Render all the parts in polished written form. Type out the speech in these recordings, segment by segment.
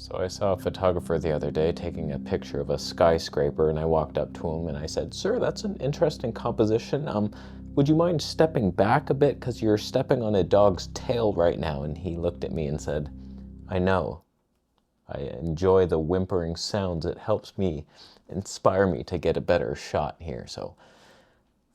So I saw a photographer the other day taking a picture of a skyscraper, and I walked up to him and I said, "Sir, that's an interesting composition. Would you mind stepping back a bit, because you're stepping on a dog's tail right now?" And he looked at me and said, "I know. I enjoy the whimpering sounds. It helps me inspire me to get a better shot here." So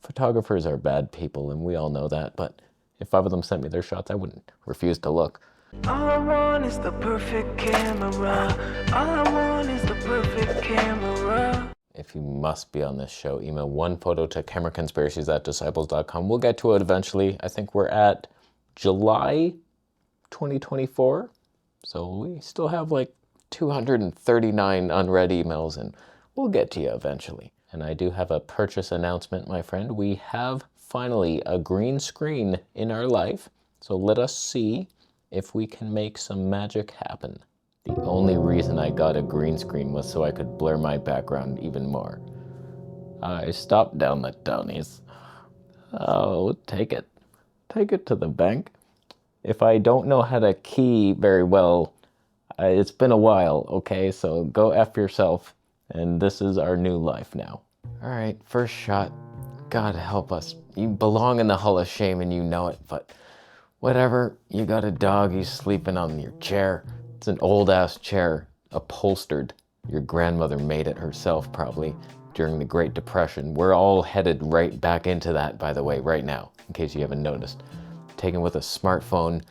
photographers are bad people, and we all know that, but if 5 of them sent me their shots, I wouldn't refuse to look. All I want is the perfect camera. All I want is the perfect camera. If you must be on this show, email one photo to cameraconspiracies@disciples.com. We'll get to it eventually. I think we're at July 2024. So we still have like 239 unread emails, and we'll get to you eventually. And I do have a purchase announcement, my friend. We have finally a green screen in our life. So let us see if we can make some magic happen. The only reason I got a green screen was so I could blur my background even more. I stopped down the Tony's. Oh, take it. Take it to the bank. If I don't know how to key very well, it's been a while, okay? So go F yourself, and this is our new life now. All right, first shot. God help us. You belong in the Hall of Shame and you know it, but whatever. You got a dog, he's sleeping on your chair. It's an old-ass chair, upholstered. Your grandmother made it herself, probably, during the Great Depression. We're all headed right back into that, by the way, right now, in case you haven't noticed. Taken with a smartphone,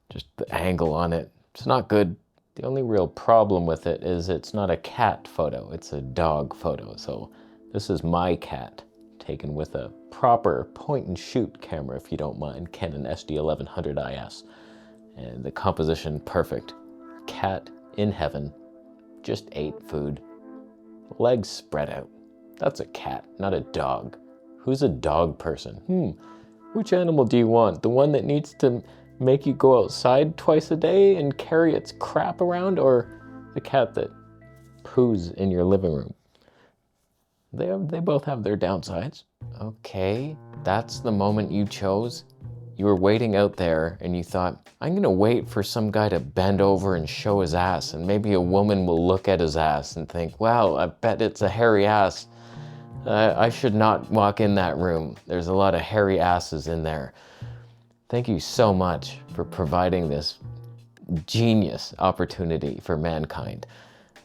just the angle on it. It's not good. The only real problem with it is it's not a cat photo, it's a dog photo. So this is my cat, taken with a proper point-and-shoot camera, if you don't mind, Canon SD1100 IS. And the composition, perfect. Cat in heaven, just ate food. Legs spread out. That's a cat, not a dog. Who's a dog person? Which animal do you want? The one that needs to make you go outside twice a day and carry its crap around, or the cat that poos in your living room? They both have their downsides. Okay, that's the moment you chose. You were waiting out there and you thought, I'm gonna wait for some guy to bend over and show his ass, and maybe a woman will look at his ass and think, wow, I bet it's a hairy ass. I should not walk in that room. There's a lot of hairy asses in there. Thank you so much for providing this genius opportunity for mankind.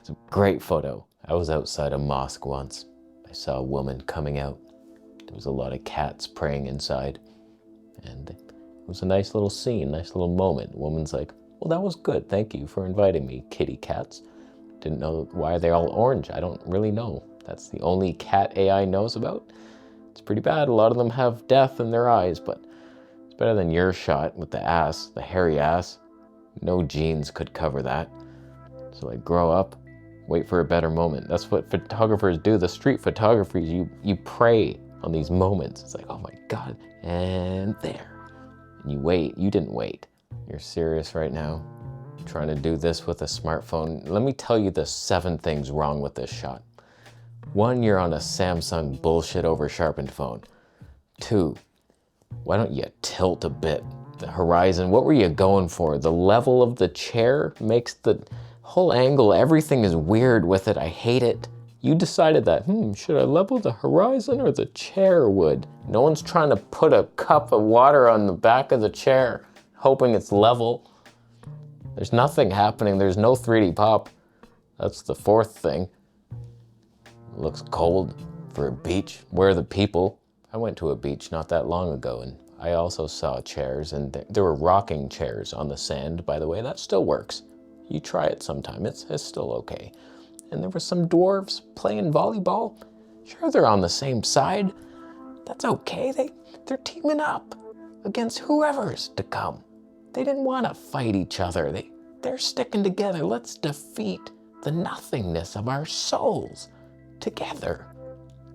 It's a great photo. I was outside a mosque once. I saw a woman coming out. There was a lot of cats praying inside. And it was a nice little scene, nice little moment. The woman's like, well, that was good. Thank you for inviting me, kitty cats. Didn't know why they're all orange. I don't really know. That's the only cat AI knows about. It's pretty bad. A lot of them have death in their eyes, but it's better than your shot with the ass, the hairy ass. No genes could cover that. So like, grow up, wait for a better moment. That's what photographers do. The street photographers, you prey on these moments. It's like, oh my God, and there. And you wait. You didn't wait. You're serious right now? Trying to do this with a smartphone? Let me tell you the 7 things wrong with this shot. 1, you're on a Samsung bullshit over sharpened phone. 2, why don't you tilt a bit? The horizon, what were you going for? The level of the chair makes the whole angle, everything is weird with it. I hate it. You decided that, should I level the horizon or the chair would? No one's trying to put a cup of water on the back of the chair, hoping it's level. There's nothing happening. There's no 3D pop. That's the 4th thing. It looks cold for a beach. Where are the people? I went to a beach not that long ago, and I also saw chairs, and there were rocking chairs on the sand, by the way. That still works. You try it sometime. It's still okay. And there were some dwarves playing volleyball. Sure, they're on the same side. That's okay. They're teaming up against whoever's to come. They didn't want to fight each other. They're sticking together. Let's defeat the nothingness of our souls together.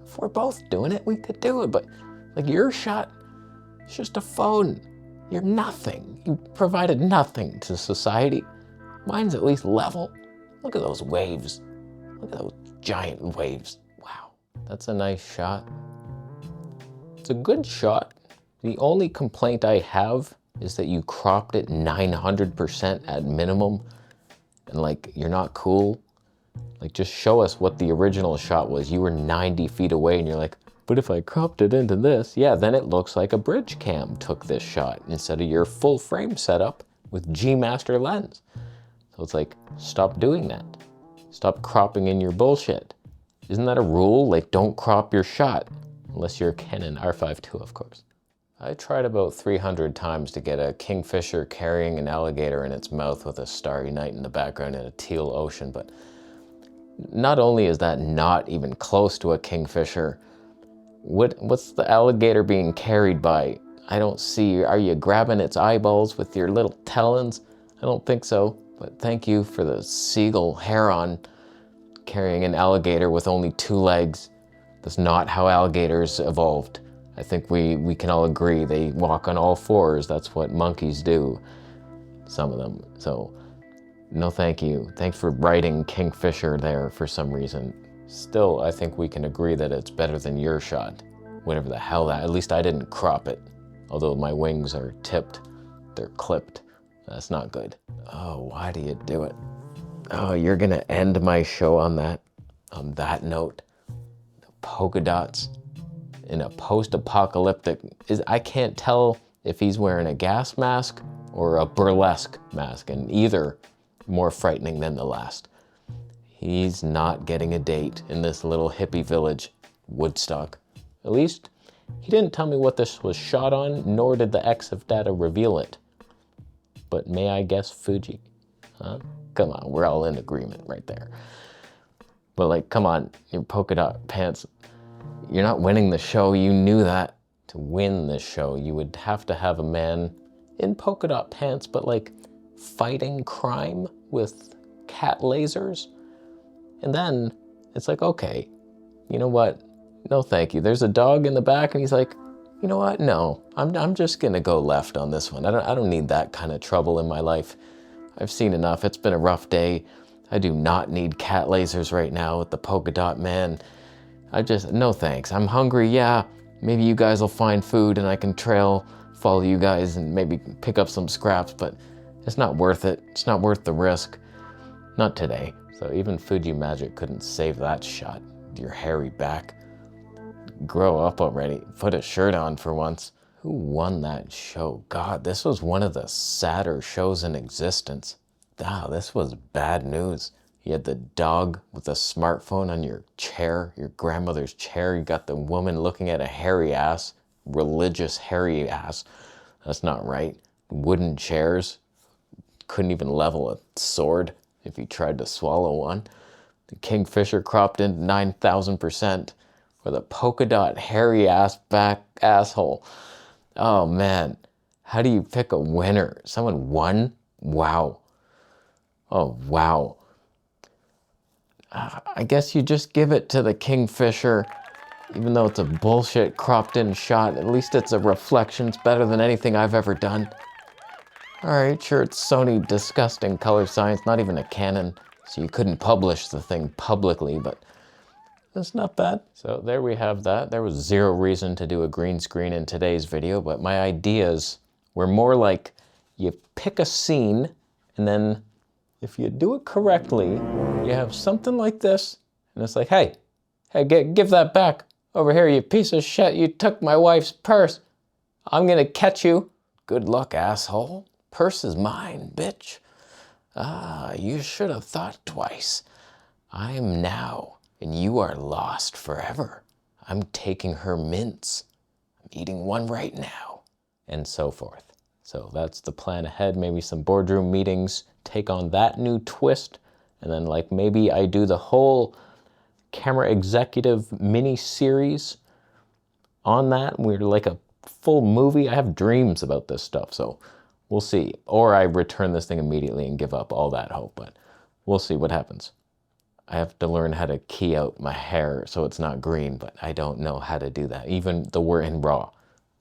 If we're both doing it, we could do it. But like your shot, it's just a phone. You're nothing. You provided nothing to society. Mine's at least level. Look at those waves. Look at those giant waves. Wow, that's a nice shot. It's a good shot. The only complaint I have is that you cropped it 900% at minimum. and like, you're not cool. Like, just show us what the original shot was. You were 90 feet away and you're like, but if I cropped it into this, yeah, then it looks like a bridge cam took this shot instead of your full frame setup with G Master lens. So it's like, stop doing that. Stop cropping in your bullshit. Isn't that a rule? Like, don't crop your shot. Unless you're a Canon R5 II, of course. I tried about 300 times to get a kingfisher carrying an alligator in its mouth with a starry night in the background and a teal ocean, but not only is that not even close to a kingfisher, what's the alligator being carried by? I don't see. Are you grabbing its eyeballs with your little talons? I don't think so, but thank you for the seagull heron carrying an alligator with only 2 legs. That's not how alligators evolved. I think we can all agree they walk on all 4s. That's what monkeys do, some of them. So no thank you. Thanks for writing kingfisher there for some reason. Still, I think we can agree that it's better than your shot. Whatever the hell that, at least I didn't crop it. Although my wings are tipped, they're clipped. That's not good. Oh, why do you do it? Oh, you're gonna end my show on that note. The polka dots in a post-apocalyptic, I can't tell if he's wearing a gas mask or a burlesque mask, and either more frightening than the last. He's not getting a date in this little hippie village, Woodstock. At least, he didn't tell me what this was shot on, nor did the EXIF data reveal it. But may I guess Fuji? Huh? Come on, we're all in agreement right there. But like, come on, your polka dot pants, you're not winning the show, you knew that. To win this show, you would have to have a man in polka dot pants, but like fighting crime with cat lasers. And then it's like, okay, you know what? No, thank you. There's a dog in the back and he's like, you know what? No, I'm just gonna go left on this one. I don't need that kind of trouble in my life. I've seen enough. It's been a rough day. I do not need cat lasers right now with the polka dot man. No thanks. I'm hungry, yeah. Maybe you guys will find food and I can follow you guys and maybe pick up some scraps, but it's not worth it. It's not worth the risk. Not today. So even Fuji Magic couldn't save that shot. Your hairy back. Grow up already. Put a shirt on for once. Who won that show? God, this was one of the sadder shows in existence. Wow, this was bad news. You had the dog with a smartphone on your chair, your grandmother's chair. You got the woman looking at a hairy ass, religious hairy ass. That's not right. Wooden chairs. Couldn't even level a sword if you tried to swallow one. The kingfisher cropped in 9,000%. With a polka dot hairy ass back asshole. Oh man, how do you pick a winner? Someone won? Wow. Oh wow. I guess you just give it to the kingfisher, even though it's a bullshit cropped in shot. At least it's a reflection. It's better than anything I've ever done. Alright, sure, it's Sony disgusting color science, not even a Canon, so you couldn't publish the thing publicly, but that's not bad. So there we have that. There was 0 reason to do a green screen in today's video, but my ideas were more like you pick a scene and then if you do it correctly, you have something like this and it's like, hey, give that back over here, you piece of shit. You took my wife's purse. I'm gonna catch you. Good luck, asshole. Purse is mine, bitch. Ah, you should have thought twice. I'm now. And you are lost forever. I'm taking her mints. I'm eating one right now. And so forth. So that's the plan ahead. Maybe some boardroom meetings take on that new twist. And then like maybe I do the whole camera executive mini series on that. We're like a full movie. I have dreams about this stuff. So we'll see. Or I return this thing immediately and give up all that hope. But we'll see what happens. I have to learn how to key out my hair so it's not green, but I don't know how to do that. Even though we're in RAW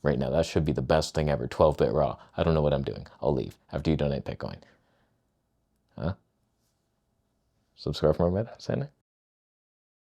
right now. That should be the best thing ever, 12-bit RAW. I don't know what I'm doing. I'll leave after you donate Bitcoin. Huh? Subscribe for more videos,